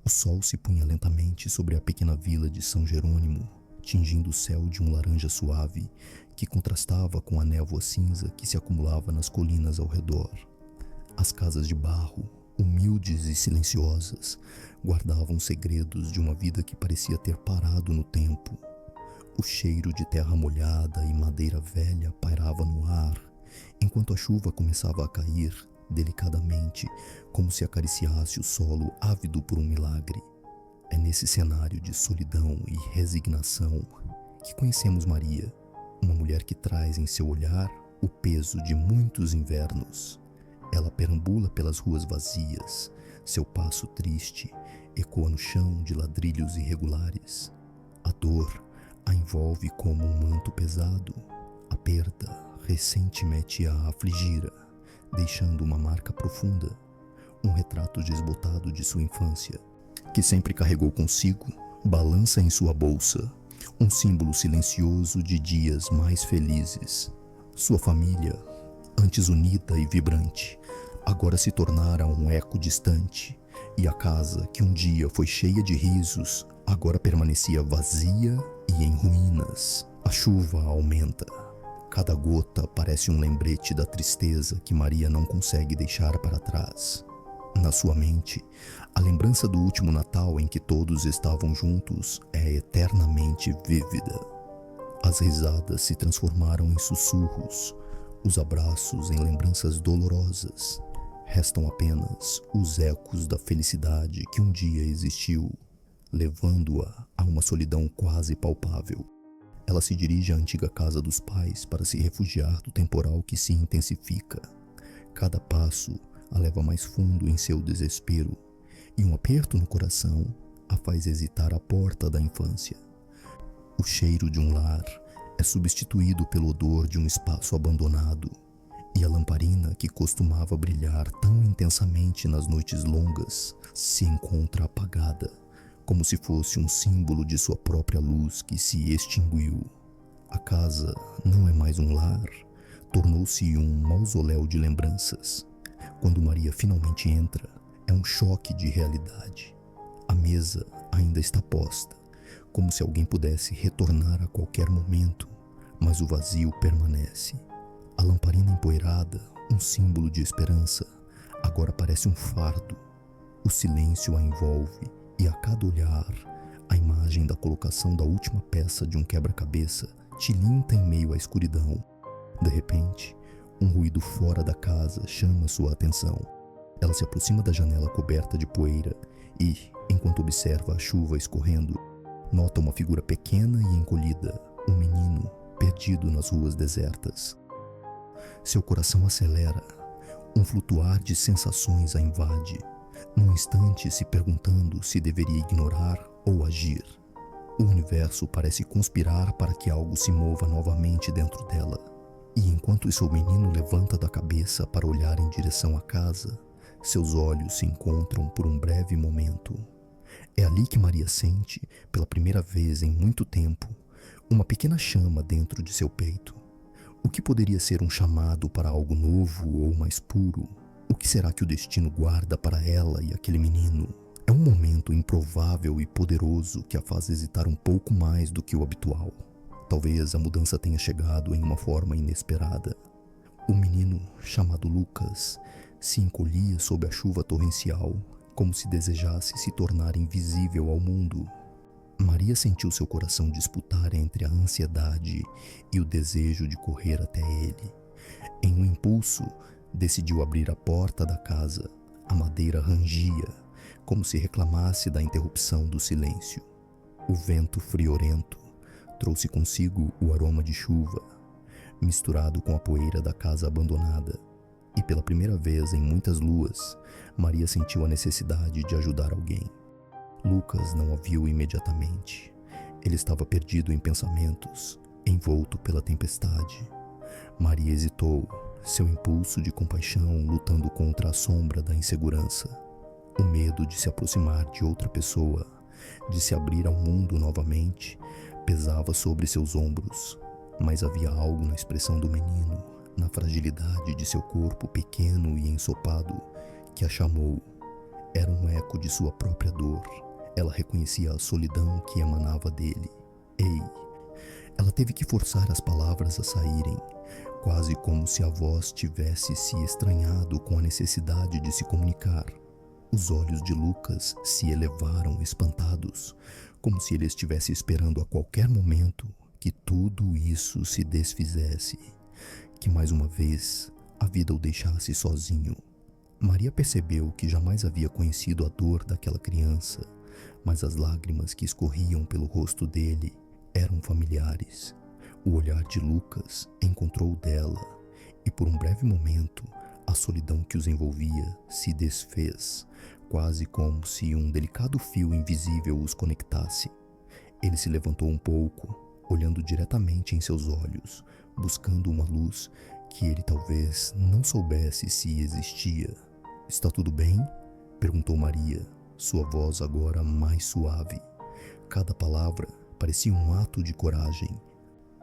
O sol se punha lentamente sobre a pequena vila de São Jerônimo, tingindo o céu de um laranja suave que contrastava com a névoa cinza que se acumulava nas colinas ao redor. As casas de barro, humildes e silenciosas, guardavam segredos de uma vida que parecia ter parado no tempo. O cheiro de terra molhada e madeira velha pairava no ar, enquanto a chuva começava a cair delicadamente, como se acariciasse o solo ávido por um milagre. É nesse cenário de solidão e resignação que conhecemos Maria, uma mulher que traz em seu olhar o peso de muitos invernos. Ela perambula pelas ruas vazias, seu passo triste ecoa no chão de ladrilhos irregulares. A dor a envolve como um manto pesado, a perda recentemente a afligira, deixando uma marca profunda, um retrato desbotado de sua infância, que sempre carregou consigo, balança em sua bolsa, um símbolo silencioso de dias mais felizes. Sua família, antes unida e vibrante, agora se tornara um eco distante, e a casa, que um dia foi cheia de risos, agora permanecia vazia e em ruínas. A chuva aumenta. Cada gota parece um lembrete da tristeza que Maria não consegue deixar para trás. Na sua mente, a lembrança do último Natal em que todos estavam juntos é eternamente vívida. As risadas se transformaram em sussurros, os abraços em lembranças dolorosas. Restam apenas os ecos da felicidade que um dia existiu, levando-a a uma solidão quase palpável. Ela se dirige à antiga casa dos pais para se refugiar do temporal que se intensifica. Cada passo a leva mais fundo em seu desespero, e um aperto no coração a faz hesitar à porta da infância. O cheiro de um lar é substituído pelo odor de um espaço abandonado, e a lamparina que costumava brilhar tão intensamente nas noites longas se encontra apagada, como se fosse um símbolo de sua própria luz que se extinguiu. A casa não é mais um lar, tornou-se um mausoléu de lembranças. Quando Maria finalmente entra, é um choque de realidade. A mesa ainda está posta, como se alguém pudesse retornar a qualquer momento, mas o vazio permanece. A lamparina empoeirada, um símbolo de esperança, agora parece um fardo. O silêncio a envolve, e a cada olhar, a imagem da colocação da última peça de um quebra-cabeça tilinta em meio à escuridão. De repente, um ruído fora da casa chama sua atenção. Ela se aproxima da janela coberta de poeira e, enquanto observa a chuva escorrendo, nota uma figura pequena e encolhida, um menino perdido nas ruas desertas. Seu coração acelera, um flutuar de sensações a invade, num instante se perguntando se deveria ignorar ou agir. O universo parece conspirar para que algo se mova novamente dentro dela. E enquanto seu menino levanta da cabeça para olhar em direção à casa, seus olhos se encontram por um breve momento. É ali que Maria sente, pela primeira vez em muito tempo, uma pequena chama dentro de seu peito. O que poderia ser um chamado para algo novo ou mais puro? O que será que o destino guarda para ela e aquele menino? É um momento improvável e poderoso que a faz hesitar um pouco mais do que o habitual. Talvez a mudança tenha chegado em uma forma inesperada. O menino, chamado Lucas, se encolhia sob a chuva torrencial, como se desejasse se tornar invisível ao mundo. Maria sentiu seu coração disputar entre a ansiedade e o desejo de correr até ele. Em um impulso, decidiu abrir a porta da casa. A madeira rangia, como se reclamasse da interrupção do silêncio. O vento friorento trouxe consigo o aroma de chuva, misturado com a poeira da casa abandonada. E pela primeira vez em muitas luas, Maria sentiu a necessidade de ajudar alguém. Lucas não a viu imediatamente. Ele estava perdido em pensamentos, envolto pela tempestade. Maria hesitou, seu impulso de compaixão lutando contra a sombra da insegurança. O medo de se aproximar de outra pessoa, de se abrir ao mundo novamente, pesava sobre seus ombros. Mas havia algo na expressão do menino, na fragilidade de seu corpo pequeno e ensopado, que a chamou. Era um eco de sua própria dor. Ela reconhecia a solidão que emanava dele. Ei! Ela teve que forçar as palavras a saírem, quase como se a voz tivesse se estranhado com a necessidade de se comunicar. Os olhos de Lucas se elevaram espantados, como se ele estivesse esperando a qualquer momento que tudo isso se desfizesse, que mais uma vez a vida o deixasse sozinho. Maria percebeu que jamais havia conhecido a dor daquela criança, mas as lágrimas que escorriam pelo rosto dele eram familiares. O olhar de Lucas encontrou o dela, e por um breve momento a solidão que os envolvia se desfez, quase como se um delicado fio invisível os conectasse. Ele se levantou um pouco, olhando diretamente em seus olhos, buscando uma luz que ele talvez não soubesse se existia. "Está tudo bem?" perguntou Maria, sua voz agora mais suave. Cada palavra parecia um ato de coragem,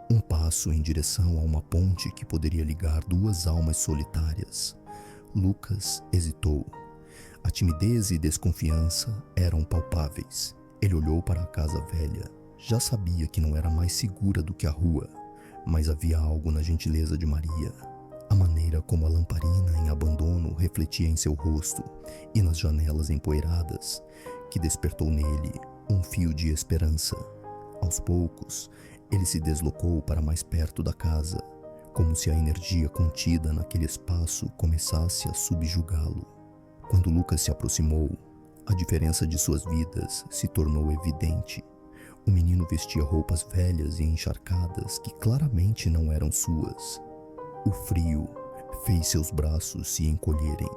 um passo em direção a uma ponte que poderia ligar duas almas solitárias. Lucas hesitou. A timidez e desconfiança eram palpáveis. Ele olhou para a casa velha. Já sabia que não era mais segura do que a rua, mas havia algo na gentileza de Maria. A maneira como a lamparina em abandono refletia em seu rosto e nas janelas empoeiradas, que despertou nele um fio de esperança. Aos poucos, ele se deslocou para mais perto da casa, como se a energia contida naquele espaço começasse a subjugá-lo. Quando Lucas se aproximou, a diferença de suas vidas se tornou evidente. O menino vestia roupas velhas e encharcadas que claramente não eram suas. O frio fez seus braços se encolherem,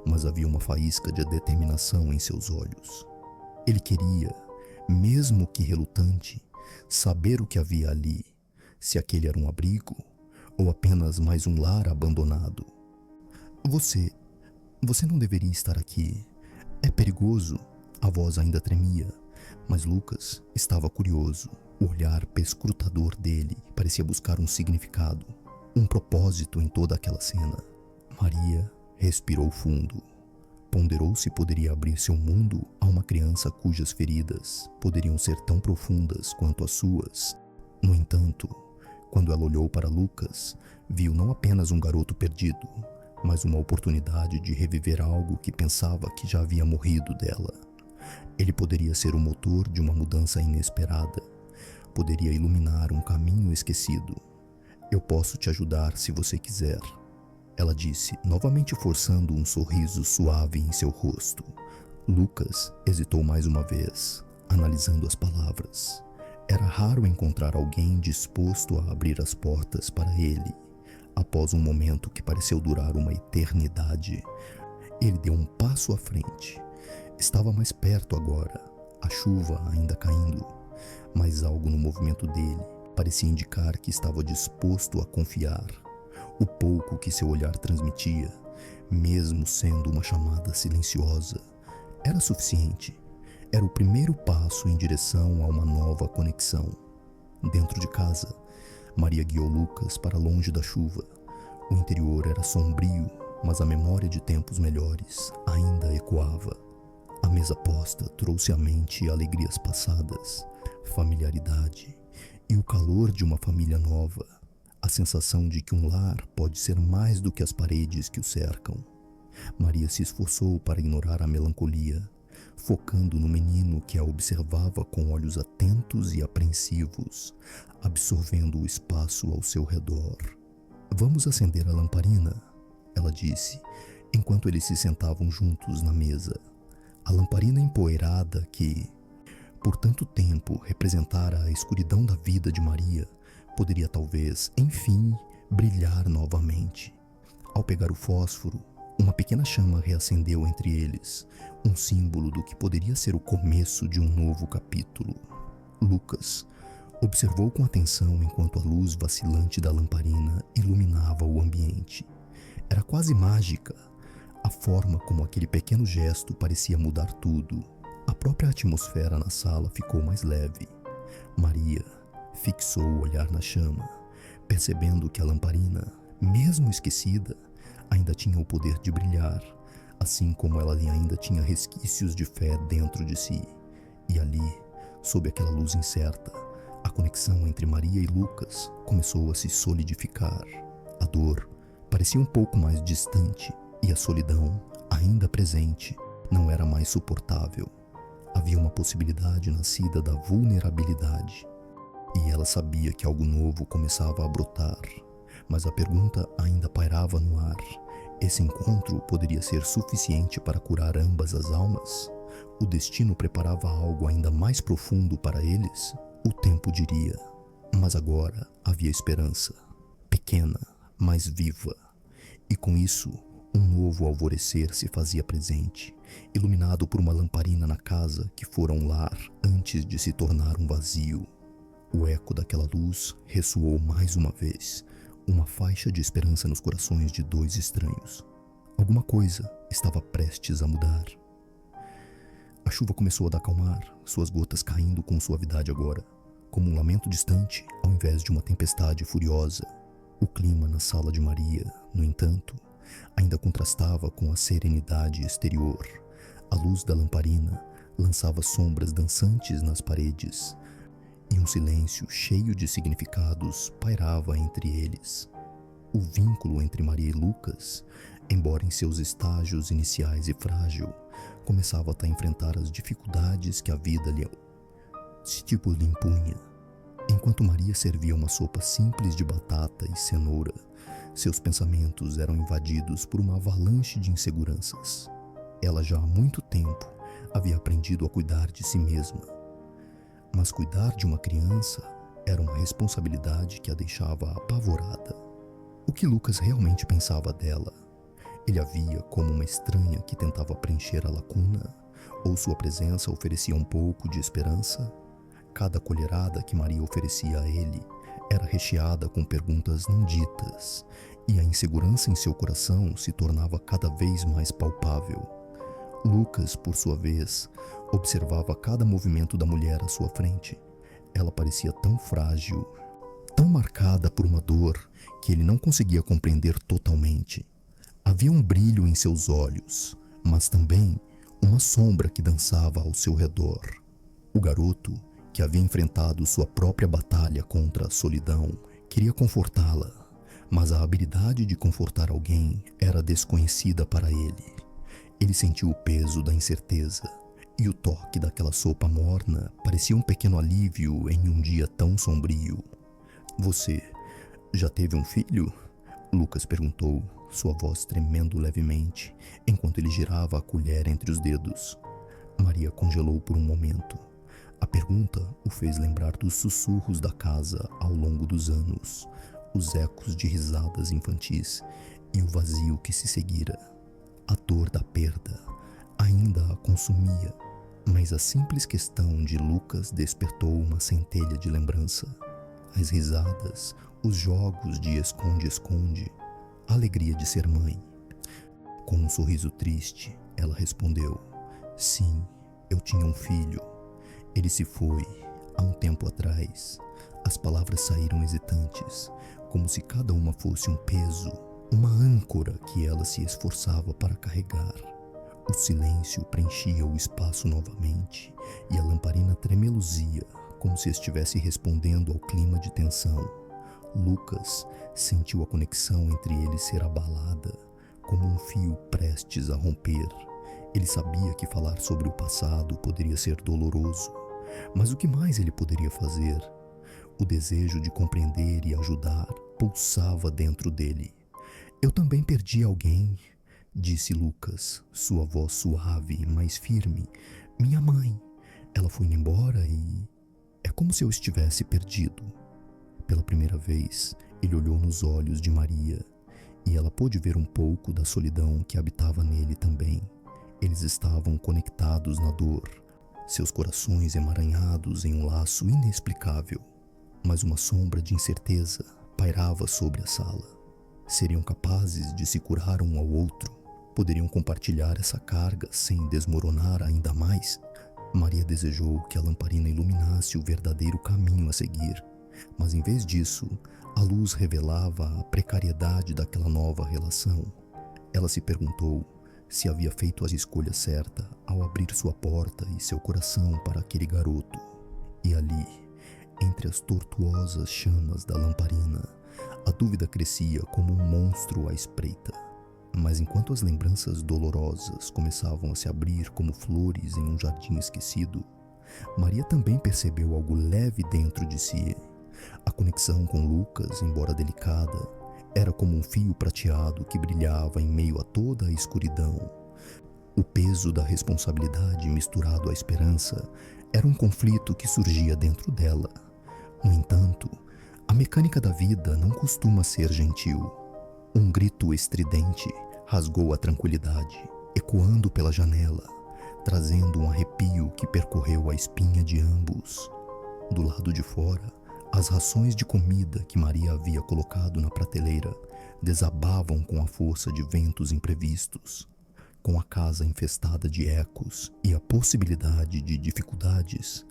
mas havia uma faísca de determinação em seus olhos. Ele queria, mesmo que relutante, saber o que havia ali, se aquele era um abrigo ou apenas mais um lar abandonado. Você não deveria estar aqui. É perigoso." A voz ainda tremia, mas Lucas estava curioso. O olhar perscrutador dele parecia buscar um significado, um propósito em toda aquela cena. Maria respirou fundo. Ponderou se poderia abrir seu mundo a uma criança cujas feridas poderiam ser tão profundas quanto as suas. No entanto, quando ela olhou para Lucas, viu não apenas um garoto perdido, mas uma oportunidade de reviver algo que pensava que já havia morrido dela. Ele poderia ser o motor de uma mudança inesperada. Poderia iluminar um caminho esquecido. "Eu posso te ajudar se você quiser," ela disse, novamente forçando um sorriso suave em seu rosto. Lucas hesitou mais uma vez, analisando as palavras. Era raro encontrar alguém disposto a abrir as portas para ele. Após um momento que pareceu durar uma eternidade, ele deu um passo à frente. Estava mais perto agora, a chuva ainda caindo, mas algo no movimento dele parecia indicar que estava disposto a confiar. O pouco que seu olhar transmitia, mesmo sendo uma chamada silenciosa, era suficiente. Era o primeiro passo em direção a uma nova conexão. Dentro de casa, Maria guiou Lucas para longe da chuva. O interior era sombrio, mas a memória de tempos melhores ainda ecoava. A mesa posta trouxe à mente alegrias passadas, familiaridade e o calor de uma família nova. A sensação de que um lar pode ser mais do que as paredes que o cercam. Maria se esforçou para ignorar a melancolia, focando no menino que a observava com olhos atentos e apreensivos, absorvendo o espaço ao seu redor. "Vamos acender a lamparina," ela disse, enquanto eles se sentavam juntos na mesa. A lamparina empoeirada que, por tanto tempo, representara a escuridão da vida de Maria, poderia talvez, enfim, brilhar novamente. Ao pegar o fósforo, uma pequena chama reacendeu entre eles, um símbolo do que poderia ser o começo de um novo capítulo. Lucas observou com atenção enquanto a luz vacilante da lamparina iluminava o ambiente. Era quase mágica, a forma como aquele pequeno gesto parecia mudar tudo. A própria atmosfera na sala ficou mais leve. Maria fixou o olhar na chama, percebendo que a lamparina, mesmo esquecida, ainda tinha o poder de brilhar, assim como ela ainda tinha resquícios de fé dentro de si. E ali, sob aquela luz incerta, a conexão entre Maria e Lucas começou a se solidificar. A dor parecia um pouco mais distante e a solidão, ainda presente, não era mais suportável. Havia uma possibilidade nascida da vulnerabilidade, e ela sabia que algo novo começava a brotar, mas a pergunta ainda pairava no ar. Esse encontro poderia ser suficiente para curar ambas as almas? O destino preparava algo ainda mais profundo para eles? O tempo diria, mas agora havia esperança, pequena, mas viva, e com isso, um novo alvorecer se fazia presente, iluminado por uma lamparina na casa que fora um lar antes de se tornar um vazio. O eco daquela luz ressoou mais uma vez, uma faixa de esperança nos corações de dois estranhos. Alguma coisa estava prestes a mudar. A chuva começou a acalmar, suas gotas caindo com suavidade agora, como um lamento distante ao invés de uma tempestade furiosa. O clima na sala de Maria, no entanto, ainda contrastava com a serenidade exterior. A luz da lamparina lançava sombras dançantes nas paredes, e um silêncio cheio de significados pairava entre eles. O vínculo entre Maria e Lucas, embora em seus estágios iniciais e frágil, começava a enfrentar as dificuldades que a vida lhe impunha. Enquanto Maria servia uma sopa simples de batata e cenoura, seus pensamentos eram invadidos por uma avalanche de inseguranças. Ela já há muito tempo havia aprendido a cuidar de si mesma, mas cuidar de uma criança era uma responsabilidade que a deixava apavorada. O que Lucas realmente pensava dela? Ele a via como uma estranha que tentava preencher a lacuna, ou sua presença oferecia um pouco de esperança? Cada colherada que Maria oferecia a ele era recheada com perguntas não ditas, e a insegurança em seu coração se tornava cada vez mais palpável. Lucas, por sua vez, observava cada movimento da mulher à sua frente. Ela parecia tão frágil, tão marcada por uma dor que ele não conseguia compreender totalmente. Havia um brilho em seus olhos, mas também uma sombra que dançava ao seu redor. O garoto, que havia enfrentado sua própria batalha contra a solidão, queria confortá-la, mas a habilidade de confortar alguém era desconhecida para ele. Ele sentiu o peso da incerteza, e o toque daquela sopa morna parecia um pequeno alívio em um dia tão sombrio. "Você já teve um filho?" Lucas perguntou, sua voz tremendo levemente, enquanto ele girava a colher entre os dedos. Maria congelou por um momento. A pergunta o fez lembrar dos sussurros da casa ao longo dos anos, os ecos de risadas infantis e o vazio que se seguira. A dor da perda ainda a consumia, mas a simples questão de Lucas despertou uma centelha de lembrança. As risadas, os jogos de esconde-esconde, a alegria de ser mãe. Com um sorriso triste, ela respondeu: "Sim, eu tinha um filho. Ele se foi há um tempo atrás." As palavras saíram hesitantes, como se cada uma fosse um peso, uma âncora que ela se esforçava para carregar. O silêncio preenchia o espaço novamente, e a lamparina tremeluzia, como se estivesse respondendo ao clima de tensão. Lucas sentiu a conexão entre eles ser abalada, como um fio prestes a romper. Ele sabia que falar sobre o passado poderia ser doloroso, mas o que mais ele poderia fazer? O desejo de compreender e ajudar pulsava dentro dele. "Eu também perdi alguém", disse Lucas, sua voz suave, mas firme. "Minha mãe. Ela foi embora e é como se eu estivesse perdido." Pela primeira vez, ele olhou nos olhos de Maria, e ela pôde ver um pouco da solidão que habitava nele também. Eles estavam conectados na dor, seus corações emaranhados em um laço inexplicável, mas uma sombra de incerteza pairava sobre a sala. Seriam capazes de se curar um ao outro? Poderiam compartilhar essa carga sem desmoronar ainda mais? Maria desejou que a lamparina iluminasse o verdadeiro caminho a seguir, mas em vez disso, a luz revelava a precariedade daquela nova relação. Ela se perguntou se havia feito a escolha certa ao abrir sua porta e seu coração para aquele garoto. E ali, entre as tortuosas chamas da lamparina, a dúvida crescia como um monstro à espreita. Mas enquanto as lembranças dolorosas começavam a se abrir como flores em um jardim esquecido, Maria também percebeu algo leve dentro de si. A conexão com Lucas, embora delicada, era como um fio prateado que brilhava em meio a toda a escuridão. O peso da responsabilidade misturado à esperança era um conflito que surgia dentro dela. No entanto, a mecânica da vida não costuma ser gentil. Um grito estridente rasgou a tranquilidade, ecoando pela janela, trazendo um arrepio que percorreu a espinha de ambos. Do lado de fora, as rações de comida que Maria havia colocado na prateleira desabavam com a força de ventos imprevistos. Com a casa infestada de ecos e a possibilidade de dificuldades,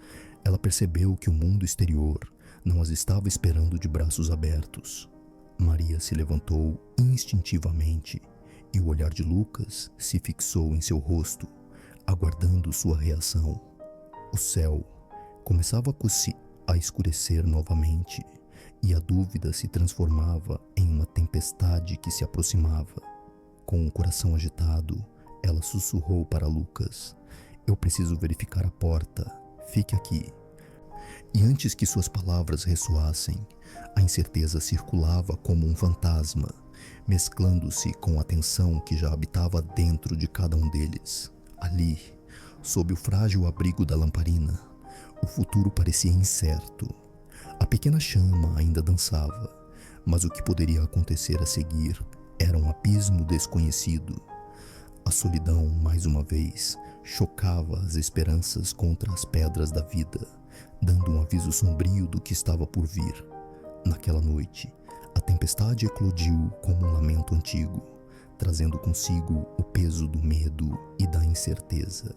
ela percebeu que o mundo exterior não as estava esperando de braços abertos. Maria se levantou instintivamente e o olhar de Lucas se fixou em seu rosto, aguardando sua reação. O céu começava a escurecer novamente e a dúvida se transformava em uma tempestade que se aproximava. Com o coração agitado, ela sussurrou para Lucas: "Eu preciso verificar a porta. Fique aqui." E antes que suas palavras ressoassem, a incerteza circulava como um fantasma, mesclando-se com a tensão que já habitava dentro de cada um deles. Ali, sob o frágil abrigo da lamparina, o futuro parecia incerto. A pequena chama ainda dançava, mas o que poderia acontecer a seguir era um abismo desconhecido. A solidão, mais uma vez, chocava as esperanças contra as pedras da vida, dando um aviso sombrio do que estava por vir. Naquela noite, a tempestade eclodiu como um lamento antigo, trazendo consigo o peso do medo e da incerteza.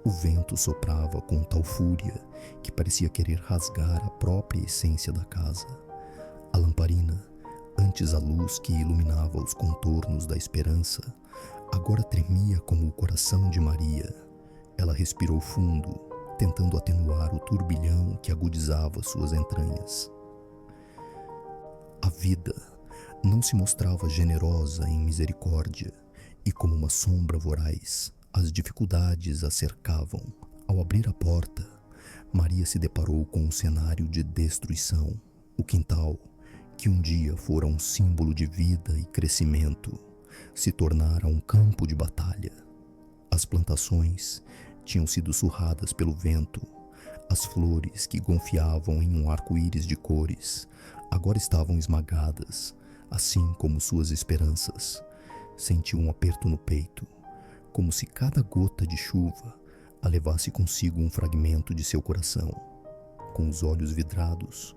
O vento soprava com tal fúria que parecia querer rasgar a própria essência da casa. A lamparina, antes a luz que iluminava os contornos da esperança, agora tremia como o coração de Maria. Ela respirou fundo, tentando atenuar o turbilhão que agudizava suas entranhas. A vida não se mostrava generosa em misericórdia, e como uma sombra voraz, as dificuldades a cercavam. Ao abrir a porta, Maria se deparou com um cenário de destruição. O quintal, que um dia fora um símbolo de vida e crescimento, se tornara um campo de batalha. As plantações tinham sido surradas pelo vento. As flores que gonfiavam em um arco-íris de cores agora estavam esmagadas, assim como suas esperanças. Sentiu um aperto no peito, como se cada gota de chuva a levasse consigo um fragmento de seu coração. Com os olhos vidrados,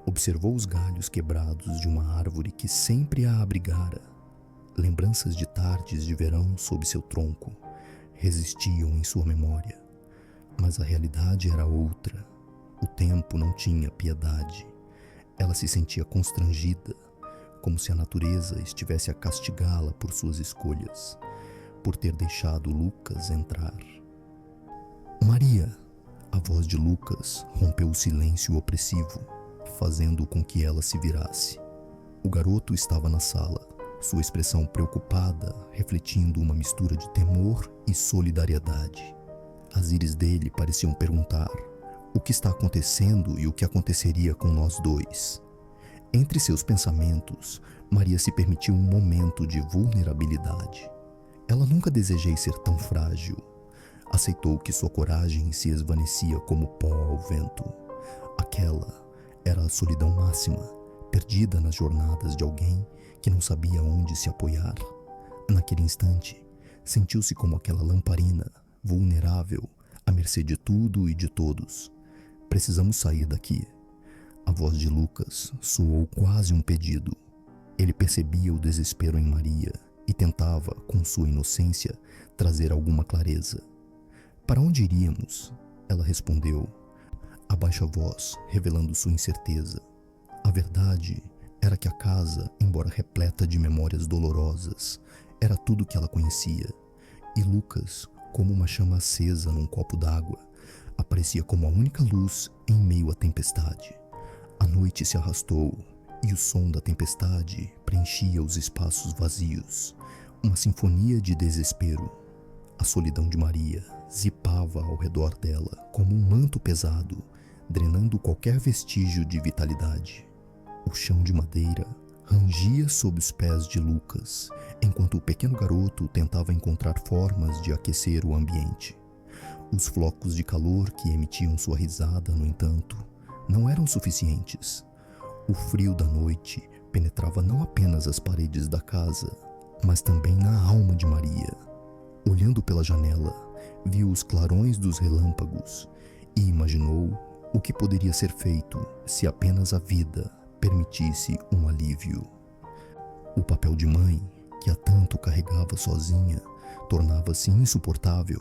observou os galhos quebrados de uma árvore que sempre a abrigara. Lembranças de tardes de verão sob seu tronco resistiam em sua memória, mas a realidade era outra. O tempo não tinha piedade. Ela se sentia constrangida, como se a natureza estivesse a castigá-la por suas escolhas, por ter deixado Lucas entrar. "Maria!" A voz de Lucas rompeu o silêncio opressivo, fazendo com que ela se virasse. O garoto estava na sala, sua expressão preocupada refletindo uma mistura de temor e solidariedade. As íris dele pareciam perguntar: o que está acontecendo e o que aconteceria com nós dois? Entre seus pensamentos, Maria se permitiu um momento de vulnerabilidade. Ela nunca desejei ser tão frágil. Aceitou que sua coragem se esvanecia como pó ao vento. Aquela era a solidão máxima, perdida nas jornadas de alguém que não sabia onde se apoiar. Naquele instante, sentiu-se como aquela lamparina, vulnerável, à mercê de tudo e de todos. "Precisamos sair daqui." A voz de Lucas soou quase um pedido. Ele percebia o desespero em Maria e tentava, com sua inocência, trazer alguma clareza. "Para onde iríamos?" Ela respondeu, a baixa voz revelando sua incerteza. A verdade era que a casa, embora repleta de memórias dolorosas, era tudo que ela conhecia, E Lucas, como uma chama acesa num copo d'água, aparecia como a única luz em meio à tempestade. A noite se arrastou e o som da tempestade preenchia os espaços vazios, uma sinfonia de desespero. A solidão de Maria zipava ao redor dela como um manto pesado, drenando qualquer vestígio de vitalidade. O chão de madeira rangia sob os pés de Lucas, enquanto o pequeno garoto tentava encontrar formas de aquecer o ambiente. Os flocos de calor que emitiam sua risada, no entanto, não eram suficientes. O frio da noite penetrava não apenas as paredes da casa, mas também na alma de Maria. Olhando pela janela, viu os clarões dos relâmpagos e imaginou o que poderia ser feito se apenas a vida permitisse um alívio. O papel de mãe, que há tanto carregava sozinha, tornava-se insuportável,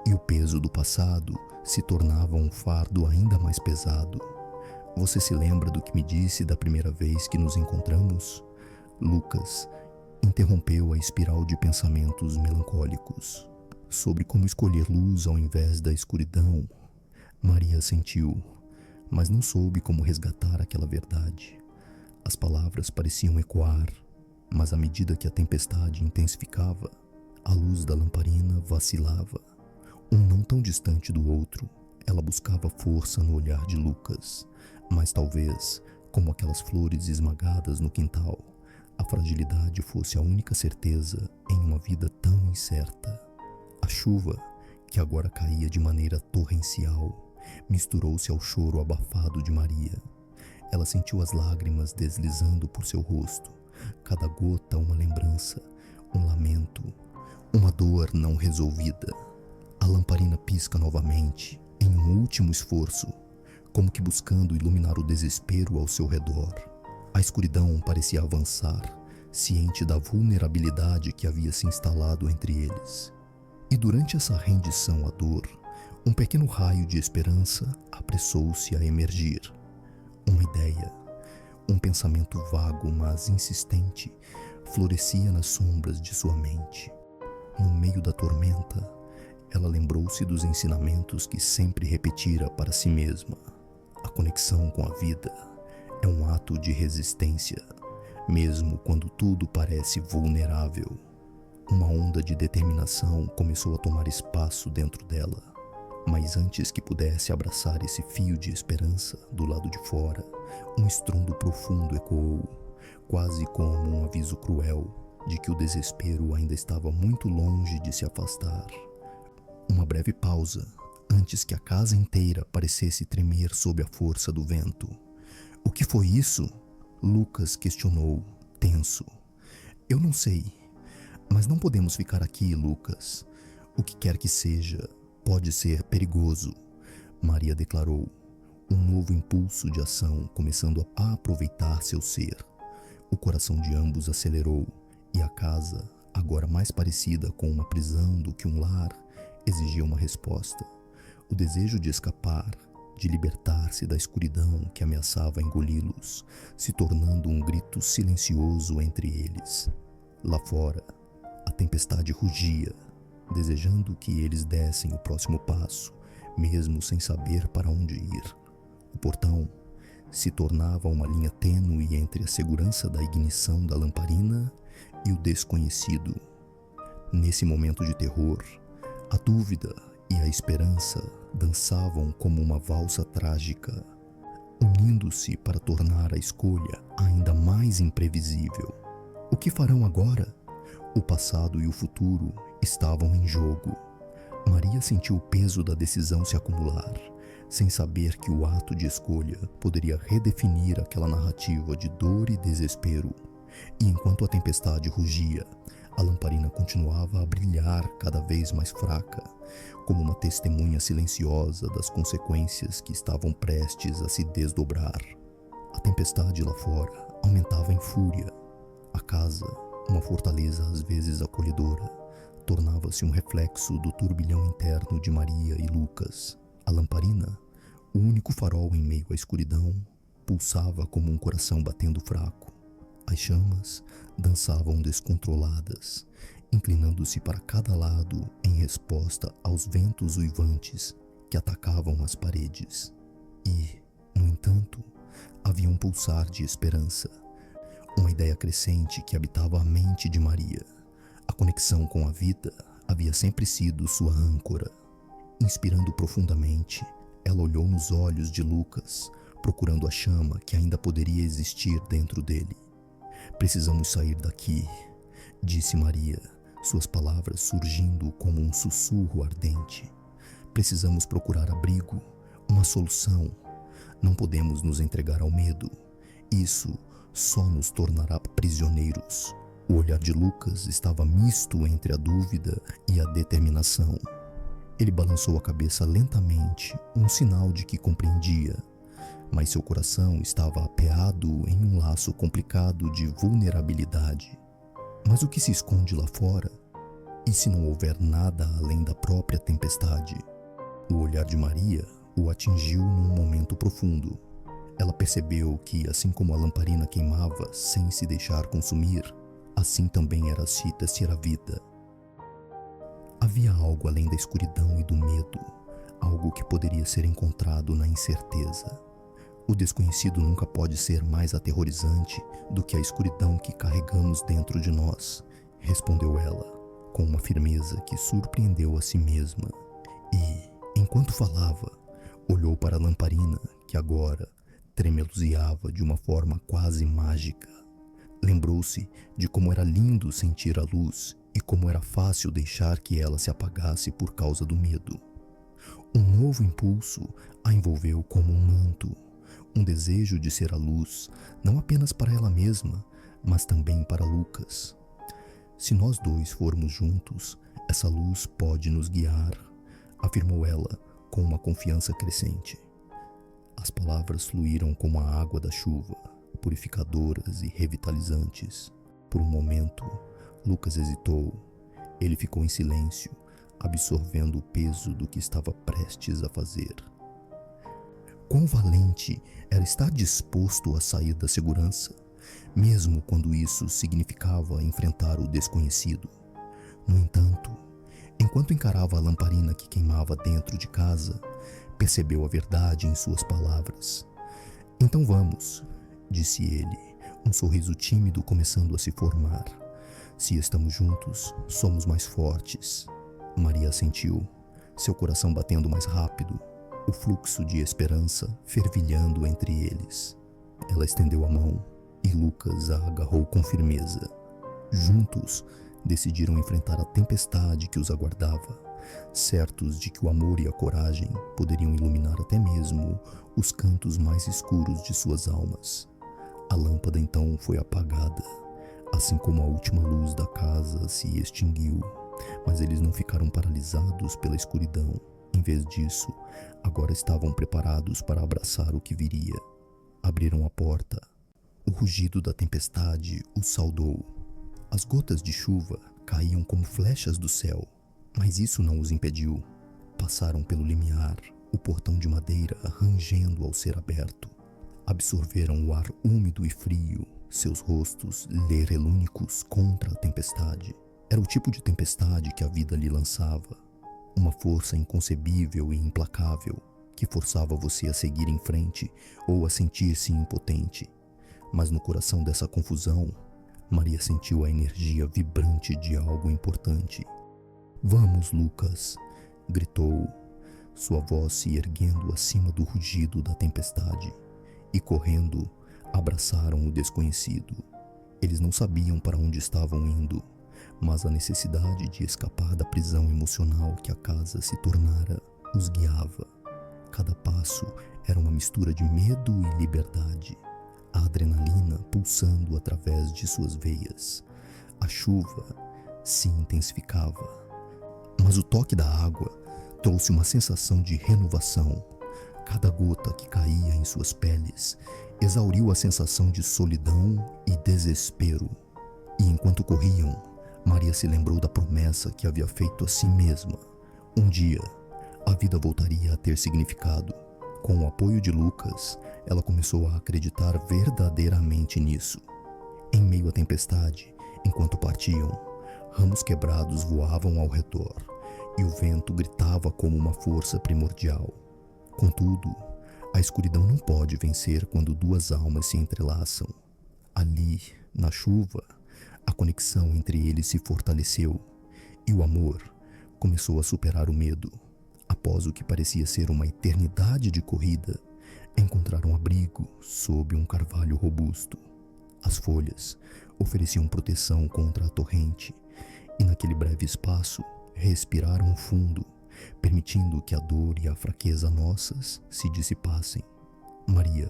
e o peso do passado se tornava um fardo ainda mais pesado. Você se lembra do que me disse da primeira vez que nos encontramos? Lucas interrompeu a espiral de pensamentos melancólicos. Sobre como escolher luz ao invés da escuridão, Maria sentiu, mas não soube como resgatar aquela verdade. As palavras pareciam ecoar, mas à medida que a tempestade intensificava, a luz da lamparina vacilava. Um não tão distante do outro, ela buscava força no olhar de Lucas, mas talvez, como aquelas flores esmagadas no quintal, a fragilidade fosse a única certeza em uma vida tão incerta. A chuva, que agora caía de maneira torrencial, misturou-se ao choro abafado de Maria. Ela sentiu as lágrimas deslizando por seu rosto, cada gota uma lembrança, um lamento, uma dor não resolvida. A lamparina pisca novamente, em um último esforço, como que buscando iluminar o desespero ao seu redor. A escuridão parecia avançar, ciente da vulnerabilidade que havia se instalado entre eles. E durante essa rendição à dor, um pequeno raio de esperança apressou-se a emergir. Uma ideia, um pensamento vago, mas insistente, florescia nas sombras de sua mente. No meio da tormenta, ela lembrou-se dos ensinamentos que sempre repetira para si mesma. A conexão com a vida é um ato de resistência, mesmo quando tudo parece vulnerável. Uma onda de determinação começou a tomar espaço dentro dela, mas antes que pudesse abraçar esse fio de esperança do lado de fora, um estrondo profundo ecoou, quase como um aviso cruel de que o desespero ainda estava muito longe de se afastar. Uma breve pausa, antes que a casa inteira parecesse tremer sob a força do vento. "O que foi isso?" Lucas questionou, tenso. "Eu não sei, mas não podemos ficar aqui, Lucas. O que quer que seja, pode ser perigoso", Maria declarou, um novo impulso de ação começando a aproveitar seu ser. O coração de ambos acelerou e a casa, agora mais parecida com uma prisão do que um lar, exigia uma resposta. O desejo de escapar, de libertar-se da escuridão que ameaçava engoli-los, se tornando um grito silencioso entre eles. Lá fora, a tempestade rugia, desejando que eles dessem o próximo passo, mesmo sem saber para onde ir. O portão se tornava uma linha tênue entre a segurança da ignição da lamparina e o desconhecido. Nesse momento de terror, a dúvida e a esperança dançavam como uma valsa trágica, unindo-se para tornar a escolha ainda mais imprevisível. O que farão agora? O passado e o futuro estavam em jogo. Maria sentiu o peso da decisão se acumular, sem saber que o ato de escolha poderia redefinir aquela narrativa de dor e desespero. E enquanto a tempestade rugia, a lamparina continuava a brilhar cada vez mais fraca, como uma testemunha silenciosa das consequências que estavam prestes a se desdobrar. A tempestade lá fora aumentava em fúria. A casa, uma fortaleza às vezes acolhedora, tornava-se um reflexo do turbilhão interno de Maria e Lucas. A lamparina, o único farol em meio à escuridão, pulsava como um coração batendo fraco. As chamas dançavam descontroladas, inclinando-se para cada lado em resposta aos ventos uivantes que atacavam as paredes. E, no entanto, havia um pulsar de esperança, uma ideia crescente que habitava a mente de Maria. A conexão com a vida havia sempre sido sua âncora. Inspirando profundamente, ela olhou nos olhos de Lucas, procurando a chama que ainda poderia existir dentro dele. "Precisamos sair daqui", disse Maria, suas palavras surgindo como um sussurro ardente. "Precisamos procurar abrigo, uma solução. Não podemos nos entregar ao medo. Isso só nos tornará prisioneiros." O olhar de Lucas estava misto entre a dúvida e a determinação. Ele balançou a cabeça lentamente, um sinal de que compreendia, mas seu coração estava apeado em um laço complicado de vulnerabilidade. Mas o que se esconde lá fora? E se não houver nada além da própria tempestade? O olhar de Maria o atingiu num momento profundo. Ela percebeu que, assim como a lamparina queimava sem se deixar consumir, assim também era se tecer a vida. Havia algo além da escuridão e do medo, algo que poderia ser encontrado na incerteza. O desconhecido nunca pode ser mais aterrorizante do que a escuridão que carregamos dentro de nós, respondeu ela, com uma firmeza que surpreendeu a si mesma. E, enquanto falava, olhou para a lamparina que agora tremeluziava de uma forma quase mágica. Lembrou-se de como era lindo sentir a luz e como era fácil deixar que ela se apagasse por causa do medo. Um novo impulso a envolveu como um manto, um desejo de ser a luz, não apenas para ela mesma, mas também para Lucas. "Se nós dois formos juntos, essa luz pode nos guiar", afirmou ela com uma confiança crescente. As palavras fluíram como a água da chuva, purificadoras e revitalizantes. Por um momento, Lucas hesitou. Ele ficou em silêncio, absorvendo o peso do que estava prestes a fazer. Quão valente era estar disposto a sair da segurança, mesmo quando isso significava enfrentar o desconhecido. No entanto, enquanto encarava a lamparina que queimava dentro de casa, percebeu a verdade em suas palavras. "Então vamos", disse ele, um sorriso tímido começando a se formar. "Se estamos juntos, somos mais fortes." Maria assentiu, seu coração batendo mais rápido, o fluxo de esperança fervilhando entre eles. Ela estendeu a mão e Lucas a agarrou com firmeza. Juntos, decidiram enfrentar a tempestade que os aguardava, certos de que o amor e a coragem poderiam iluminar até mesmo os cantos mais escuros de suas almas. A lâmpada então foi apagada, assim como a última luz da casa se extinguiu, mas eles não ficaram paralisados pela escuridão. Em vez disso, agora estavam preparados para abraçar o que viria. Abriram a porta. O rugido da tempestade os saudou. As gotas de chuva caíam como flechas do céu, mas isso não os impediu. Passaram pelo limiar, o portão de madeira rangendo ao ser aberto. Absorveram o ar úmido e frio, seus rostos lerelúnicos contra a tempestade. Era o tipo de tempestade que a vida lhe lançava. Uma força inconcebível e implacável que forçava você a seguir em frente ou a sentir-se impotente. Mas no coração dessa confusão, Maria sentiu a energia vibrante de algo importante. "Vamos, Lucas!" gritou, sua voz se erguendo acima do rugido da tempestade. E correndo, abraçaram o desconhecido. Eles não sabiam para onde estavam indo, mas a necessidade de escapar da prisão emocional que a casa se tornara os guiava. Cada passo era uma mistura de medo e liberdade, a adrenalina pulsando através de suas veias. A chuva se intensificava, mas o toque da água trouxe uma sensação de renovação. Cada gota que caía em suas peles exauriu a sensação de solidão e desespero. E enquanto corriam, Maria se lembrou da promessa que havia feito a si mesma. Um dia, a vida voltaria a ter significado. Com o apoio de Lucas, ela começou a acreditar verdadeiramente nisso. Em meio à tempestade, enquanto partiam, Ramos quebrados voavam ao redor e o vento gritava como uma força primordial. Contudo, a escuridão não pode vencer quando duas almas se entrelaçam. Ali, na chuva, a conexão entre eles se fortaleceu e o amor começou a superar o medo. Após o que parecia ser uma eternidade de corrida, encontraram abrigo sob um carvalho robusto. As folhas ofereciam proteção contra a torrente e naquele breve espaço respiraram fundo, permitindo que a dor e a fraqueza nossas se dissipassem. Maria,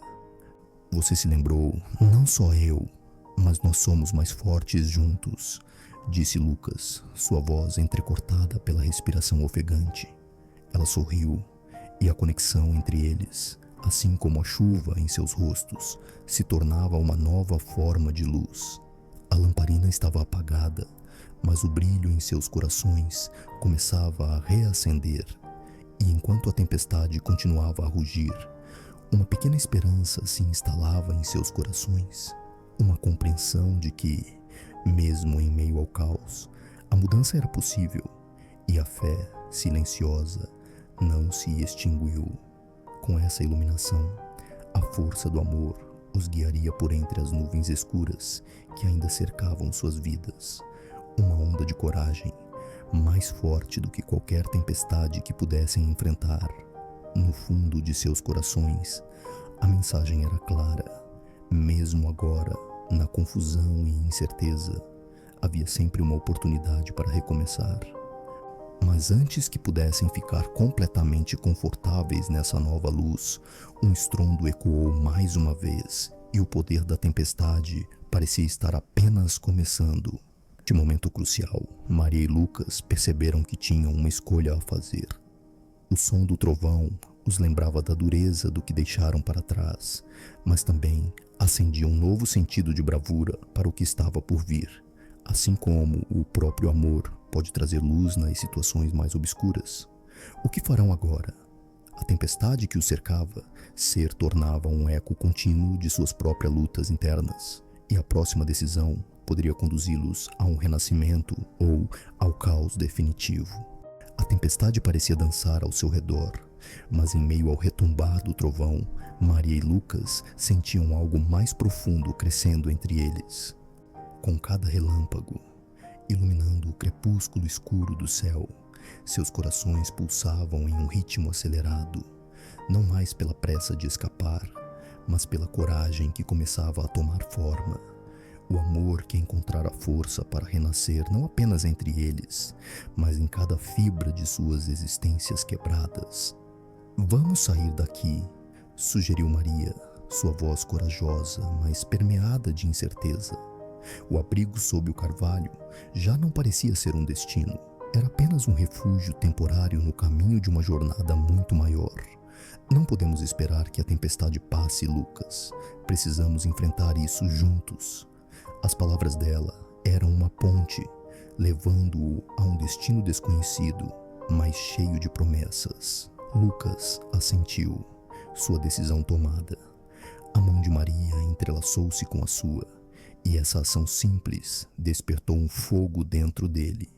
você se lembrou, não só eu, mas nós somos mais fortes juntos, disse Lucas, sua voz entrecortada pela respiração ofegante. Ela sorriu e a conexão entre eles, assim como a chuva em seus rostos, se tornava uma nova forma de luz. A lamparina estava apagada, mas o brilho em seus corações começava a reacender. E enquanto a tempestade continuava a rugir, uma pequena esperança se instalava em seus corações. Uma compreensão de que, mesmo em meio ao caos, a mudança era possível e a fé, silenciosa, não se extinguiu. Com essa iluminação, a força do amor os guiaria por entre as nuvens escuras que ainda cercavam suas vidas. Uma onda de coragem, mais forte do que qualquer tempestade que pudessem enfrentar. No fundo de seus corações, a mensagem era clara. Mesmo agora, na confusão e incerteza, havia sempre uma oportunidade para recomeçar. Mas antes que pudessem ficar completamente confortáveis nessa nova luz, um estrondo ecoou mais uma vez e o poder da tempestade parecia estar apenas começando. De momento crucial, Maria e Lucas perceberam que tinham uma escolha a fazer. O som do trovão os lembrava da dureza do que deixaram para trás, mas também acendia um novo sentido de bravura para o que estava por vir, assim como o próprio amor pode trazer luz nas situações mais obscuras. O que farão agora? A tempestade que os cercava se tornava um eco contínuo de suas próprias lutas internas, e a próxima decisão poderia conduzi-los a um renascimento ou ao caos definitivo. A tempestade parecia dançar ao seu redor, mas em meio ao retumbar do trovão, Maria e Lucas sentiam algo mais profundo crescendo entre eles. Com cada relâmpago, iluminando o crepúsculo escuro do céu, seus corações pulsavam em um ritmo acelerado, não mais pela pressa de escapar, mas pela coragem que começava a tomar forma. O amor que encontrara força para renascer não apenas entre eles, mas em cada fibra de suas existências quebradas. Vamos sair daqui, sugeriu Maria, sua voz corajosa, mas permeada de incerteza. O abrigo sob o carvalho já não parecia ser um destino, era apenas um refúgio temporário no caminho de uma jornada muito maior. Não podemos esperar que a tempestade passe, Lucas. Precisamos enfrentar isso juntos. As palavras dela eram uma ponte, levando-o a um destino desconhecido, mas cheio de promessas. Lucas assentiu, sua decisão tomada. A mão de Maria entrelaçou-se com a sua, e essa ação simples despertou um fogo dentro dele.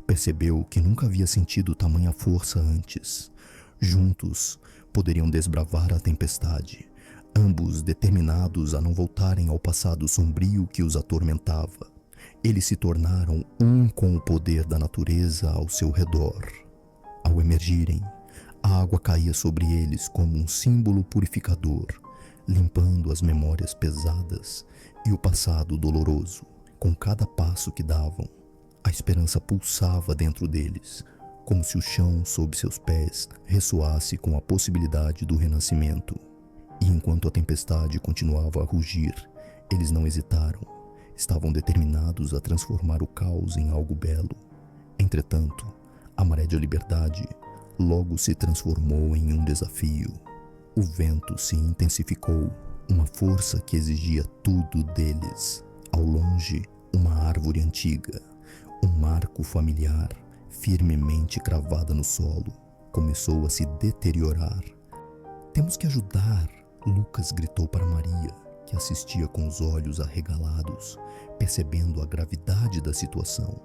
Percebeu que nunca havia sentido tamanha força antes. Juntos, poderiam desbravar a tempestade, ambos determinados a não voltarem ao passado sombrio que os atormentava. Eles se tornaram um com o poder da natureza ao seu redor. Ao emergirem, a água caía sobre eles como um símbolo purificador, limpando as memórias pesadas e o passado doloroso. Com cada passo que davam, a esperança pulsava dentro deles, como se o chão sob seus pés ressoasse com a possibilidade do renascimento. E enquanto a tempestade continuava a rugir, eles não hesitaram. Estavam determinados a transformar o caos em algo belo. Entretanto, a maré de liberdade logo se transformou em um desafio. O vento se intensificou, uma força que exigia tudo deles. Ao longe, uma árvore antiga, um marco familiar, firmemente cravada no solo, começou a se deteriorar. Temos que ajudar, Lucas gritou para Maria, que assistia com os olhos arregalados, percebendo a gravidade da situação.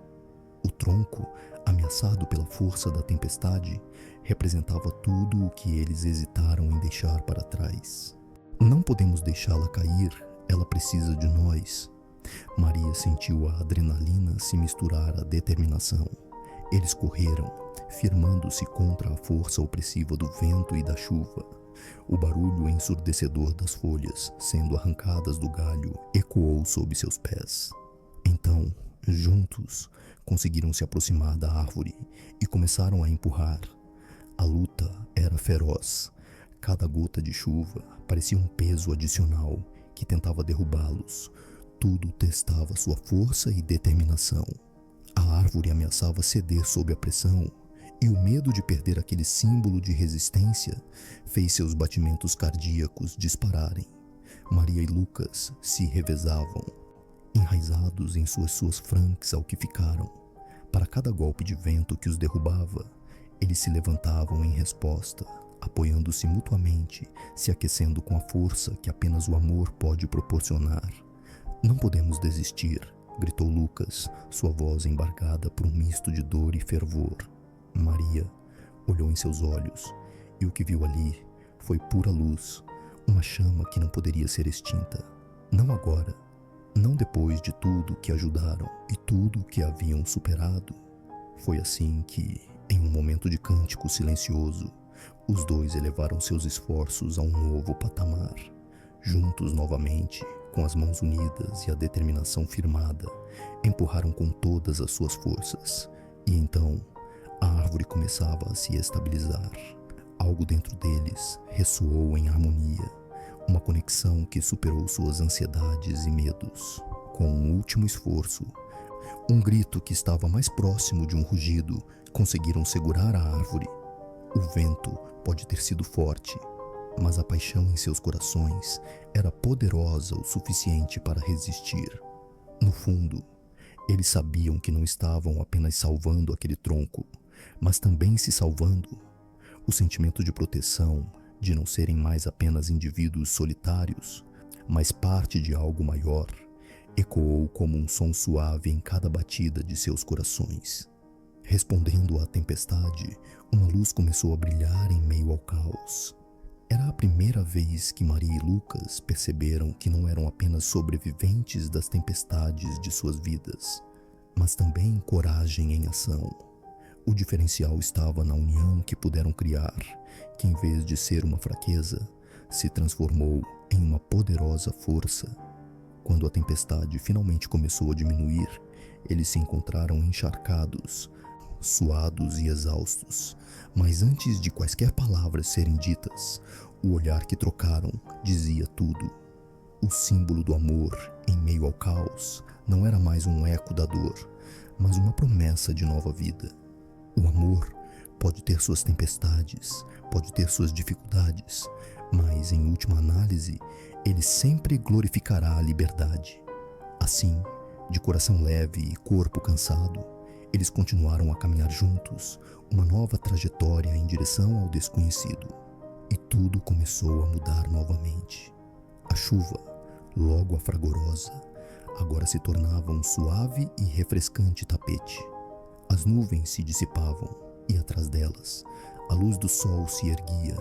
O tronco, ameaçado pela força da tempestade, representava tudo o que eles hesitaram em deixar para trás. Não podemos deixá-la cair, ela precisa de nós. Maria sentiu a adrenalina se misturar à determinação. Eles correram, firmando-se contra a força opressiva do vento e da chuva. O barulho ensurdecedor das folhas, sendo arrancadas do galho, ecoou sob seus pés. Então, juntos, conseguiram se aproximar da árvore e começaram a empurrar. A luta era feroz. Cada gota de chuva parecia um peso adicional que tentava derrubá-los. Tudo testava sua força e determinação. A árvore ameaçava ceder sob a pressão, e o medo de perder aquele símbolo de resistência fez seus batimentos cardíacos dispararem. Maria e Lucas se revezavam, enraizados em suas flanques ao que ficaram. Para cada golpe de vento que os derrubava, eles se levantavam em resposta, apoiando-se mutuamente, se aquecendo com a força que apenas o amor pode proporcionar. "Não podemos desistir", gritou Lucas, sua voz embargada por um misto de dor e fervor. Maria olhou em seus olhos, e o que viu ali foi pura luz, uma chama que não poderia ser extinta. Não agora, não depois de tudo que ajudaram e tudo que haviam superado. Foi assim que, em um momento de cântico silencioso, os dois elevaram seus esforços a um novo patamar. Juntos novamente, com as mãos unidas e a determinação firmada, empurraram com todas as suas forças. E então, a árvore começava a se estabilizar. Algo dentro deles ressoou em harmonia, uma conexão que superou suas ansiedades e medos. Com um último esforço, um grito que estava mais próximo de um rugido, conseguiram segurar a árvore. O vento pode ter sido forte, mas a paixão em seus corações era poderosa o suficiente para resistir. No fundo, eles sabiam que não estavam apenas salvando aquele tronco, mas também se salvando. O sentimento de proteção, de não serem mais apenas indivíduos solitários, mas parte de algo maior, ecoou como um som suave em cada batida de seus corações. Respondendo à tempestade, uma luz começou a brilhar em meio ao caos. Era a primeira vez que Maria e Lucas perceberam que não eram apenas sobreviventes das tempestades de suas vidas, mas também coragem em ação. O diferencial estava na união que puderam criar, que em vez de ser uma fraqueza, se transformou em uma poderosa força. Quando a tempestade finalmente começou a diminuir, eles se encontraram encharcados, suados e exaustos, mas antes de quaisquer palavras serem ditas, o olhar que trocaram dizia tudo. O símbolo do amor em meio ao caos não era mais um eco da dor, mas uma promessa de nova vida. O amor pode ter suas tempestades, pode ter suas dificuldades, mas em última análise, ele sempre glorificará a liberdade. Assim, de coração leve e corpo cansado, eles continuaram a caminhar juntos, uma nova trajetória em direção ao desconhecido. E tudo começou a mudar novamente. A chuva, logo a fragorosa, agora se tornava um suave e refrescante tapete. As nuvens se dissipavam e atrás delas, a luz do sol se erguia.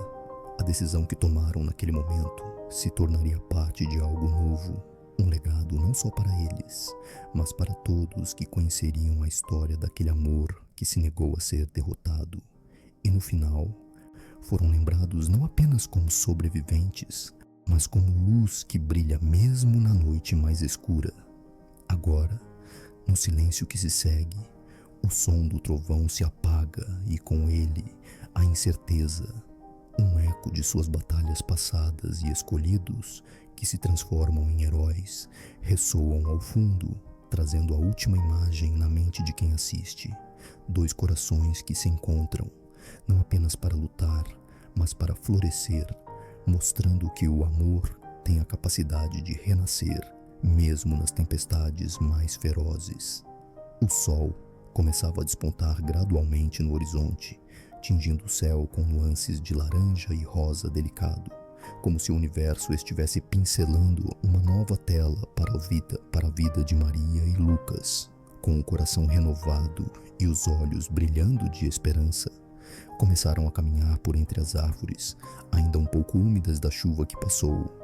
A decisão que tomaram naquele momento se tornaria parte de algo novo, um legado não só para eles, mas para todos que conheceriam a história daquele amor que se negou a ser derrotado. E no final, foram lembrados não apenas como sobreviventes, mas como luz que brilha mesmo na noite mais escura. Agora, no silêncio que se segue, o som do trovão se apaga e com ele a incerteza, um eco de suas batalhas passadas e escolhidos que se transformam em heróis, ressoam ao fundo, trazendo a última imagem na mente de quem assiste. Dois corações que se encontram, não apenas para lutar, mas para florescer, mostrando que o amor tem a capacidade de renascer, mesmo nas tempestades mais ferozes. O sol começava a despontar gradualmente no horizonte, tingindo o céu com nuances de laranja e rosa delicado, como se o universo estivesse pincelando uma nova tela para a vida de Maria e Lucas. Com o coração renovado e os olhos brilhando de esperança, começaram a caminhar por entre as árvores, ainda um pouco úmidas da chuva que passou,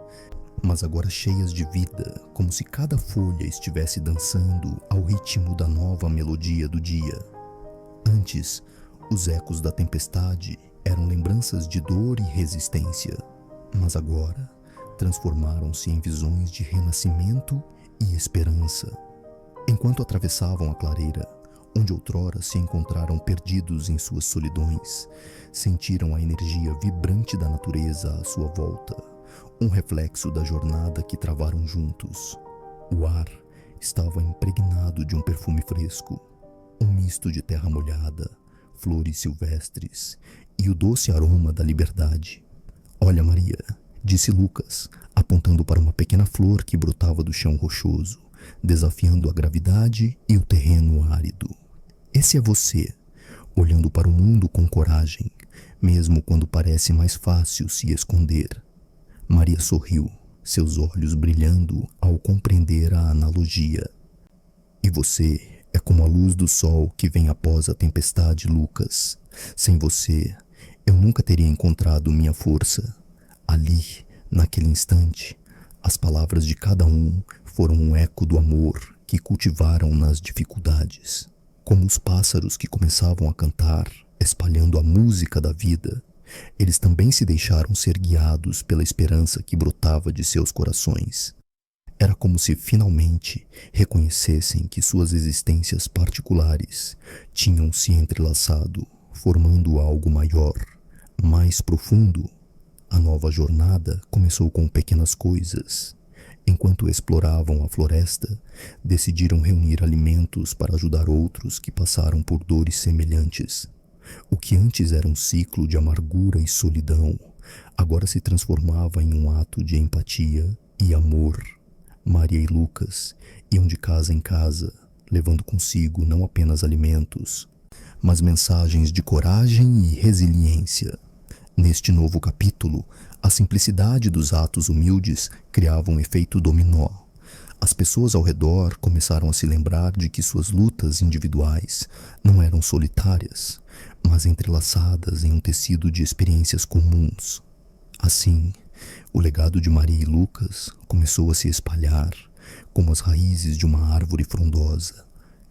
mas agora cheias de vida, como se cada folha estivesse dançando ao ritmo da nova melodia do dia. Antes, os ecos da tempestade eram lembranças de dor e resistência, mas agora transformaram-se em visões de renascimento e esperança. Enquanto atravessavam a clareira, onde outrora se encontraram perdidos em suas solidões, sentiram a energia vibrante da natureza à sua volta, um reflexo da jornada que travaram juntos. O ar estava impregnado de um perfume fresco, um misto de terra molhada, flores silvestres e o doce aroma da liberdade. "Olha, Maria", disse Lucas, apontando para uma pequena flor que brotava do chão rochoso, desafiando a gravidade e o terreno árido. "Esse é você, olhando para o mundo com coragem, mesmo quando parece mais fácil se esconder." Maria sorriu, seus olhos brilhando ao compreender a analogia. "E você é como a luz do sol que vem após a tempestade, Lucas. Sem você, eu nunca teria encontrado minha força." Ali, naquele instante, as palavras de cada um foram um eco do amor que cultivaram nas dificuldades. Como os pássaros que começavam a cantar, espalhando a música da vida, eles também se deixaram ser guiados pela esperança que brotava de seus corações. Era como se finalmente reconhecessem que suas existências particulares tinham se entrelaçado, formando algo maior, mais profundo. A nova jornada começou com pequenas coisas. Enquanto exploravam a floresta, decidiram reunir alimentos para ajudar outros que passaram por dores semelhantes. O que antes era um ciclo de amargura e solidão, agora se transformava em um ato de empatia e amor. Maria e Lucas iam de casa em casa, levando consigo não apenas alimentos, mas mensagens de coragem e resiliência. Neste novo capítulo, a simplicidade dos atos humildes criava um efeito dominó. As pessoas ao redor começaram a se lembrar de que suas lutas individuais não eram solitárias, mas entrelaçadas em um tecido de experiências comuns. Assim, o legado de Maria e Lucas começou a se espalhar como as raízes de uma árvore frondosa.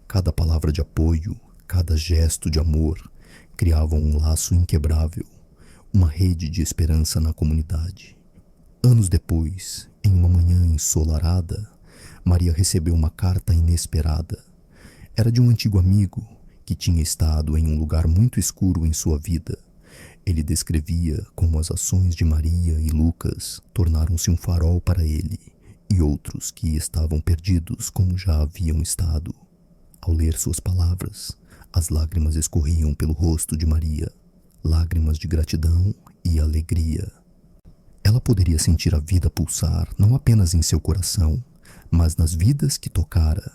Cada palavra de apoio, cada gesto de amor criavam um laço inquebrável, uma rede de esperança na comunidade. Anos depois, em uma manhã ensolarada, Maria recebeu uma carta inesperada. Era de um antigo amigo que tinha estado em um lugar muito escuro em sua vida. Ele descrevia como as ações de Maria e Lucas tornaram-se um farol para ele e outros que estavam perdidos como já haviam estado. Ao ler suas palavras, as lágrimas escorriam pelo rosto de Maria, lágrimas de gratidão e alegria. Ela poderia sentir a vida pulsar não apenas em seu coração, mas nas vidas que tocara.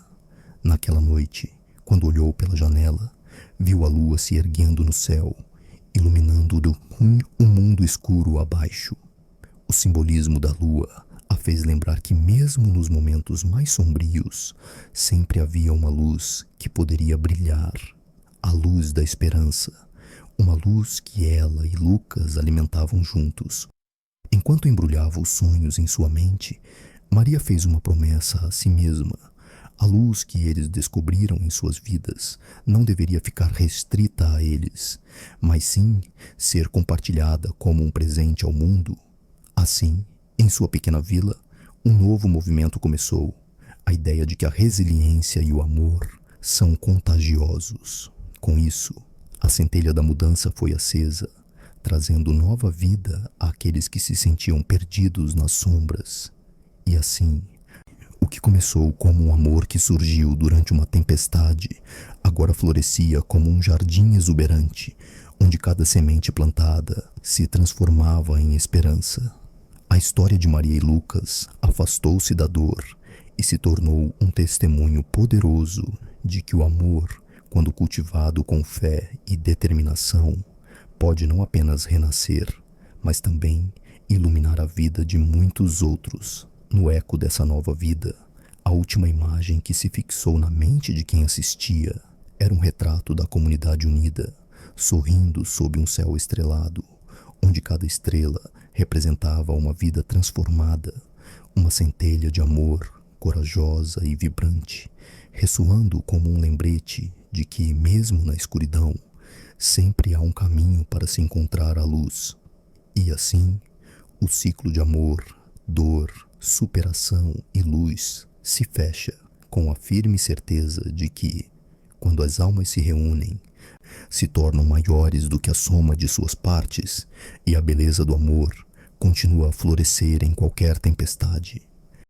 Naquela noite, quando olhou pela janela, viu a lua se erguendo no céu, iluminando um mundo escuro abaixo. O simbolismo da lua a fez lembrar que mesmo nos momentos mais sombrios, sempre havia uma luz que poderia brilhar, a luz da esperança, uma luz que ela e Lucas alimentavam juntos. Enquanto embrulhava os sonhos em sua mente, Maria fez uma promessa a si mesma. A luz que eles descobriram em suas vidas não deveria ficar restrita a eles, mas sim ser compartilhada como um presente ao mundo. Assim, em sua pequena vila, um novo movimento começou, a ideia de que a resiliência e o amor são contagiosos. Com isso, a centelha da mudança foi acesa, trazendo nova vida àqueles que se sentiam perdidos nas sombras. E assim, o que começou como um amor que surgiu durante uma tempestade, agora florescia como um jardim exuberante, onde cada semente plantada se transformava em esperança. A história de Maria e Lucas afastou-se da dor e se tornou um testemunho poderoso de que o amor, quando cultivado com fé e determinação, pode não apenas renascer, mas também iluminar a vida de muitos outros. No eco dessa nova vida, a última imagem que se fixou na mente de quem assistia era um retrato da comunidade unida, sorrindo sob um céu estrelado, onde cada estrela representava uma vida transformada, uma centelha de amor, corajosa e vibrante, ressoando como um lembrete de que, mesmo na escuridão, sempre há um caminho para se encontrar a luz. E assim, o ciclo de amor, dor, superação e luz se fecha com a firme certeza de que, quando as almas se reúnem, se tornam maiores do que a soma de suas partes, e a beleza do amor continua a florescer em qualquer tempestade.